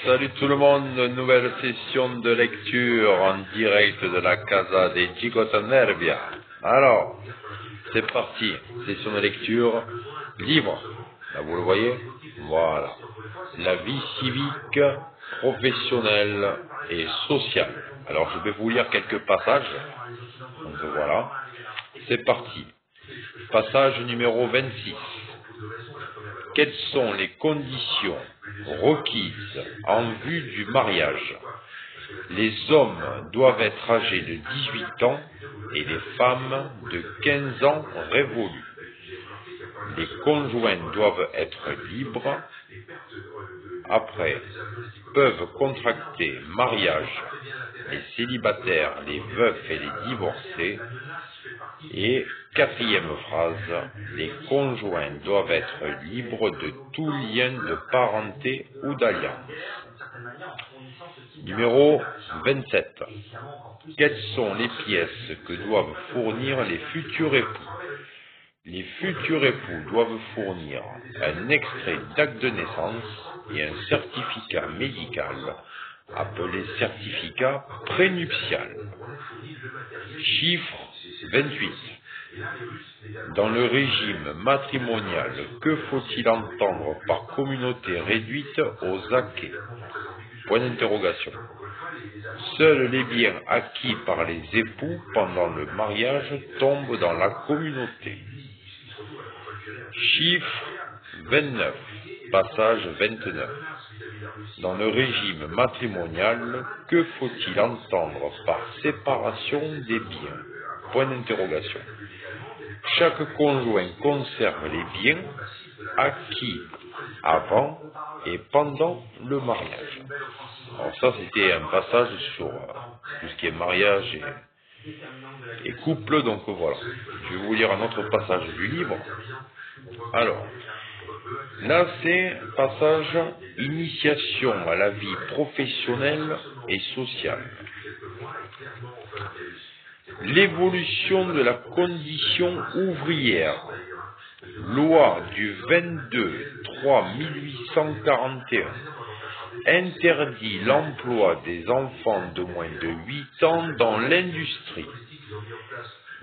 Salut tout le monde, nouvelle session de lecture en direct de la Casa des Gigotanervia. Alors, c'est parti, session de lecture, livre, là vous le voyez, voilà, la vie civique, professionnelle et sociale. Alors je vais vous lire quelques passages, donc voilà, c'est parti. Passage numéro 26. Quelles sont les conditions requises en vue du mariage? Les hommes doivent être âgés de 18 ans et les femmes de 15 ans révolus. Les conjoints doivent être libres. Après, peuvent contracter mariage les célibataires, les veufs et les divorcés. Et quatrième phrase, les conjoints doivent être libres de tout lien de parenté ou d'alliance. Numéro 27. Quelles sont les pièces que doivent fournir les futurs époux? Les futurs époux doivent fournir un extrait d'acte de naissance et un certificat médical appelé certificat prénuptial. Chiffre 28. Dans le régime matrimonial, que faut-il entendre par communauté réduite aux acquis? Point d'interrogation. Seuls les biens acquis par les époux pendant le mariage tombent dans la communauté. Chiffre 29. Passage 29. Dans le régime matrimonial, que faut-il entendre par séparation des biens? Point d'interrogation. Chaque conjoint conserve les biens acquis avant et pendant le mariage. Alors ça, c'était un passage sur tout ce qui est mariage et couple, donc voilà. Je vais vous lire un autre passage du livre. Alors, là, c'est passage initiation à la vie professionnelle et sociale. L'évolution de la condition ouvrière. Loi du 22-3-1841 interdit l'emploi des enfants de moins de 8 ans dans l'industrie.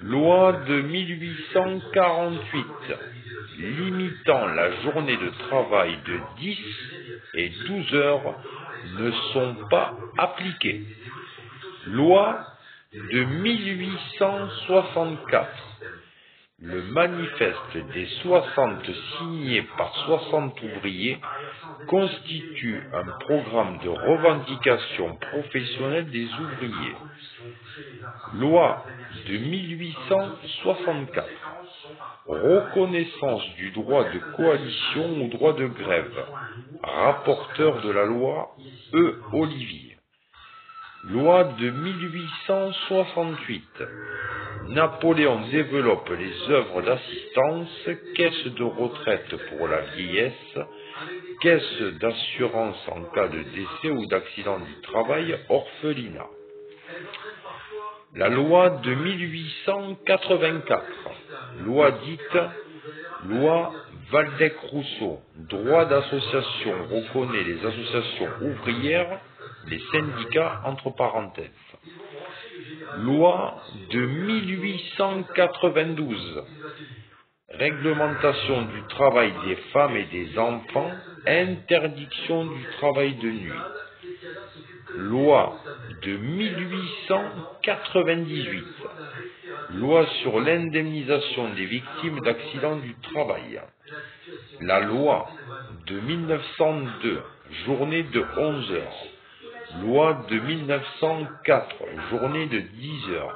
Loi de 1848 limitant la journée de travail de 10 et 12 heures ne sont pas appliquées. Loi de 1864. Le manifeste des 60 signé par 60 ouvriers constitue un programme de revendication professionnelle des ouvriers. Loi de 1864. Reconnaissance du droit de coalition ou droit de grève. Rapporteur de la loi E. Olivier. Loi de 1868. Napoléon développe les œuvres d'assistance, caisse de retraite pour la vieillesse, caisse d'assurance en cas de décès ou d'accident du travail, orphelinat. La loi de 1884, loi dite loi Waldeck-Rousseau, droit d'association reconnaît les associations ouvrières, les syndicats entre parenthèses. Loi de 1892, réglementation du travail des femmes et des enfants, interdiction du travail de nuit. Loi de 1898, loi sur l'indemnisation des victimes d'accidents du travail. La loi de 1902, journée de 11 heures. Loi de 1904, journée de 10 heures.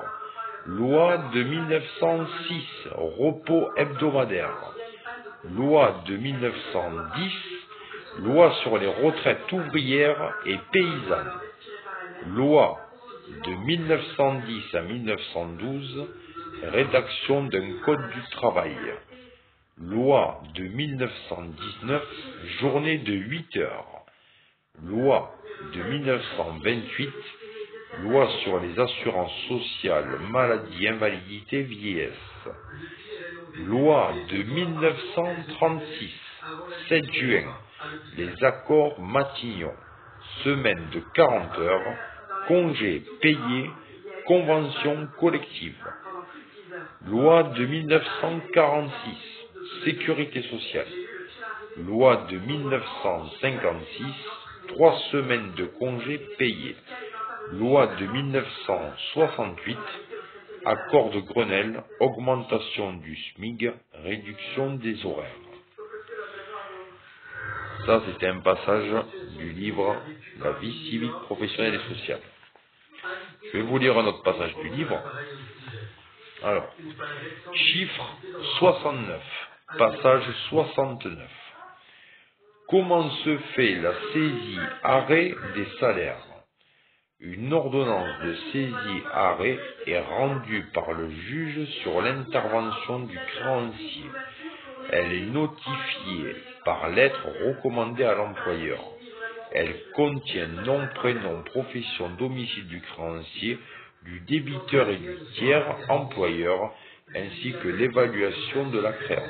Loi de 1906, repos hebdomadaire. Loi de 1910, loi sur les retraites ouvrières et paysannes. Loi de 1910 à 1912, rédaction d'un code du travail. Loi de 1919, journée de 8 heures. Loi de 1928, loi sur les assurances sociales, maladie, invalidité, vieillesse. Loi de 1936, 7 juin, les accords Matignon, semaine de 40 heures, congés payés, convention collective. Loi de 1946, sécurité sociale. Loi de 1956, 3 semaines de congés payés. Loi de 1968, accord de Grenelle, augmentation du SMIC, réduction des horaires. Ça, c'était un passage du livre « La vie civique, professionnelle et sociale ». Je vais vous lire un autre passage du livre. Alors, chiffre 69, passage 69. Comment se fait la saisie-arrêt des salaires? Une ordonnance de saisie-arrêt est rendue par le juge sur l'intervention du créancier. Elle est notifiée par lettre recommandée à l'employeur. Elle contient nom, prénom, profession, domicile du créancier, du débiteur et du tiers employeur, ainsi que l'évaluation de la créance.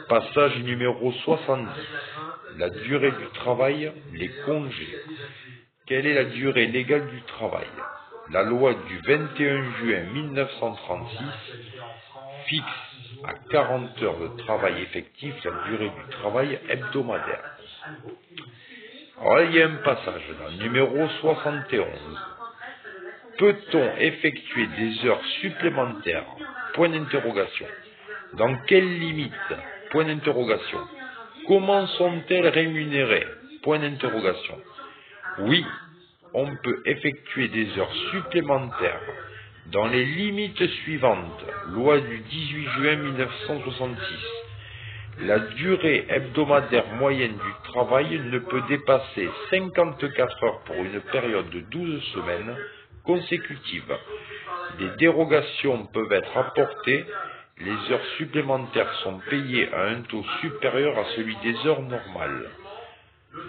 Passage numéro 70. La durée du travail, les congés. Quelle est la durée légale du travail? La loi du 21 juin 1936 fixe à 40 heures de travail effectif la durée du travail hebdomadaire. Alors là, il y a un passage là, numéro 71. Peut-on effectuer des heures supplémentaires? Point d'interrogation. Dans quelles limites? Point d'interrogation. Comment sont-elles rémunérées? Point d'interrogation. Oui, on peut effectuer des heures supplémentaires dans les limites suivantes. Loi du 18 juin 1966. La durée hebdomadaire moyenne du travail ne peut dépasser 54 heures pour une période de 12 semaines consécutives. Des dérogations peuvent être apportées. Les heures supplémentaires sont payées à un taux supérieur à celui des heures normales.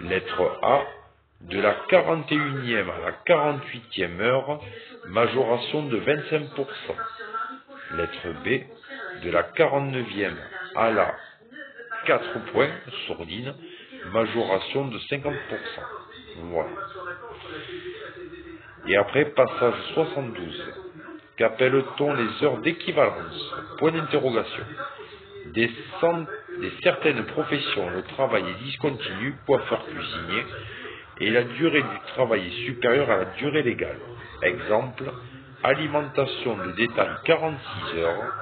Lettre A. De la 41e à la 48e heure, majoration de 25%. Lettre B. De la 49e à la 4 points, sourdine, majoration de 50%. Voilà. Et après, passage 72. Qu'appelle-t-on les heures d'équivalence? Point d'interrogation. Des certaines professions, le travail est discontinu, coiffeur cuisinier, et la durée du travail est supérieure à la durée légale. Exemple, alimentation de détail 46 heures,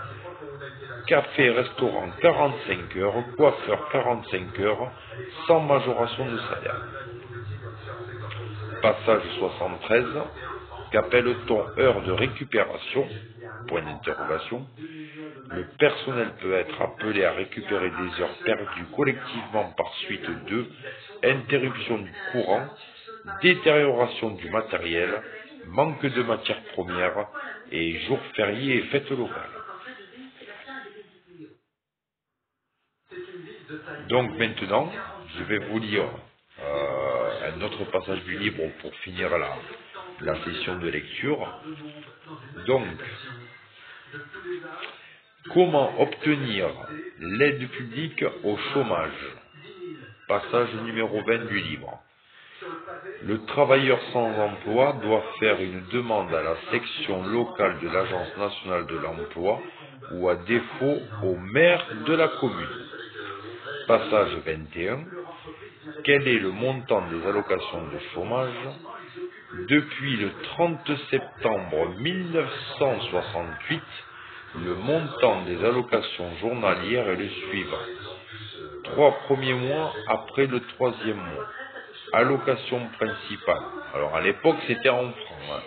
café, restaurant 45 heures, coiffeur 45 heures, sans majoration de salaire. Passage 73. Qu'appelle-t-on heure de récupération? Point d'interrogation. Le personnel peut être appelé à récupérer des heures perdues collectivement par suite de interruption du courant, détérioration du matériel, manque de matières premières et jours fériés et fêtes locales. Donc maintenant, je vais vous lire un autre passage du livre pour finir la session de lecture. Donc, comment obtenir l'aide publique au chômage? Passage numéro 20 du livre. Le travailleur sans emploi doit faire une demande à la section locale de l'Agence nationale de l'emploi ou à défaut au maire de la commune. Passage 21. Quel est le montant des allocations de chômage? Depuis le 30 septembre 1968, le montant des allocations journalières est le suivant. 3 premiers mois après le 3e mois. Allocation principale. Alors à l'époque c'était en francs.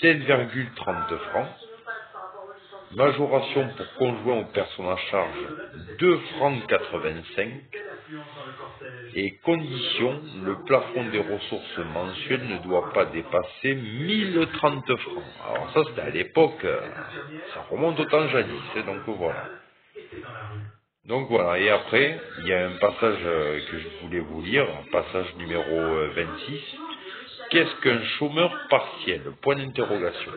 7,30 francs. Majoration pour conjoint aux personnes à charge 2 francs 85. Et condition, le plafond des ressources mensuelles ne doit pas dépasser 1030 francs. Alors ça c'était à l'époque, ça remonte au temps jadis, donc voilà. Donc voilà, et après, il y a un passage que je voulais vous lire, passage numéro 26. Qu'est-ce qu'un chômeur partiel? Point d'interrogation.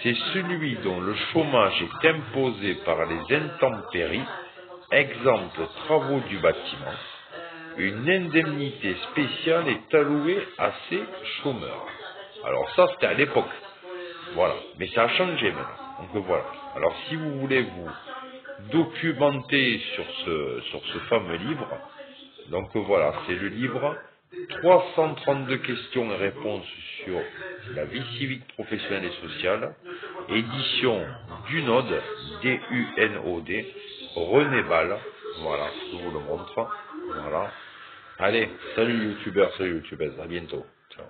C'est celui dont le chômage est imposé par les intempéries, Exemple, travaux du bâtiment. Une indemnité spéciale est allouée à ces chômeurs. Alors ça, c'était à l'époque. Voilà. Mais ça a changé maintenant. Donc voilà. Alors si vous voulez vous documenter sur ce fameux livre, donc voilà, c'est le livre 332 questions et réponses sur la vie civique, professionnelle et sociale, édition Dunod, D-U-N-O-D, René Ball, voilà, je vous le montre, voilà. Allez, salut youtubeurs, salut youtubeuses, à bientôt, ciao.